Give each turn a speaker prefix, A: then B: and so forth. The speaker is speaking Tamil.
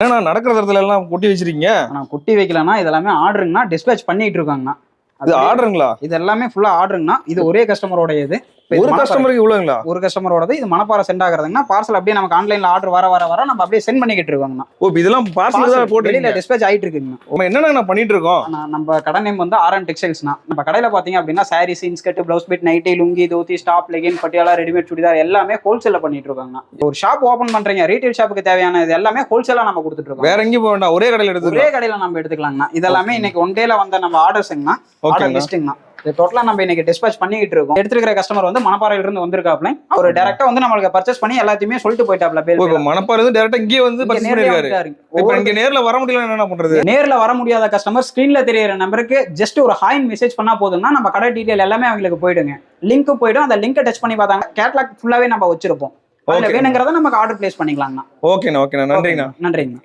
A: ஏன்னா நடக்கிற இடத்துல எல்லாம் கொட்டி வச்சிருக்கீங்க.
B: ஆனா குட்டி வைக்கலன்னா இதெல்லாமே ஆர்டருங்கண்ணா, டிஸ்பேச் பண்ணிட்டு இருக்காங்கண்ணா.
A: இது ஆர்டருங்களா?
B: இது எல்லாமே ஃபுல்லா ஆர்டருங்கண்ணா. இது ஒரே கஸ்டமரோட இது.
A: ஒரு கஸ்டமருக்கு இவ்வளவுங்களா?
B: ஒரு கஸ்டமரோடது. இது மணப்பாறை சென்ட் ஆகுறதுங்கன்னா பார்சல் அப்படியே நமக்கு ஆன்லைன்ல ஆர்டர் வர நம்ம அப்படியே சென்ட் பண்ணிக்கிட்டு இருக்கோங்கண்ணா.
A: ஓ, இதெல்லாம் பார்சல் தான் போட்டு
B: டிஸ்பேச் ஆயிட்டு இருக்குங்கண்ணா.
A: நம்ம என்னென்ன பண்ணிட்டு இருக்கோம்?
B: நம்ம கடை நேம் வந்து ஆர்என் டெக்ஸ்டைல்ஸ்னா. நம்ம கடையில பாத்தீங்க அப்படின்னா saris, inskirt, blouse bit, nighty, lungi, dhoti, ஸ்டாப், லெகின், பட்டியாலா, ரெடிமேட் சுடிதார் எல்லாமே ஹோல்சேல்ல பண்ணிட்டு இருக்காங்கண்ணா. ஒரு ஷாப் ஓபன் பண்றீங்க, ரீட்டைல் ஷாப்புக்கு தேவையான இது எல்லாமே ஹோல்சேலா நம்ம கொடுத்துட்டு இருக்கோம்.
A: வேற எங்கேயும் போக வேண்டாம், ஒரே கடையில எடுத்து
B: ஒரே கடையில நம்ம எடுத்துக்கலாங்கண்ணா. இதெல்லாமே இன்னைக்கு ஒன் டேல வந்த நம்ம ஆர்டர்ஸ்ங்கண்ணா. ஆர்டர் லிஸ்ட்ங்கண்ணா. இது டோட்டலா நம்ம இன்னைக்கு டிஸ்பேச் பண்ணிக்கிட்டு இருக்கோம். எடுத்துக்கிற கஸ்டமர் வந்து மணப்பாறையில இருந்து வந்திருக்காப்ல. அவர் டைரக்டா வந்து நம்மளுக்கு பர்ச்சேஸ் பண்ணி எல்லாத்தையுமே சொல்லிட்டு போயிட்டாப்ல.
A: மணப்பாறையில இருந்து டைரக்டா இங்கே வந்து பர்ச்சேஸ் பண்ணிருக்காரு. இப்போ இங்க நேர்ல வர முடியல, என்ன பண்றது?
B: நேர்ல வர முடியாத கஸ்டமர் ஸ்கிரீன்ல தெரியற நம்பருக்கு ஜஸ்ட் ஒரு ஹாய் மெசேஜ் பண்ணா போதும்னா நம்ம கடை டீடைல் எல்லாமே அவங்களுக்கு போயிடுங்க. லிங்க் போயிடும். அந்த லிங்கை டச் பண்ணி பார்த்தாங்க கேட்லாக் ஃபுல்லாவே நம்ம வச்சிருப்போம். வேணுங்கிறத நமக்கு ஆர்டர் பிளேஸ் பண்ணிக்கலாம்ண்ணா.
A: ஓகேண்ணா, ஓகேண்ணா, நன்றிண்ணா.
B: நன்றிங்கண்ணா.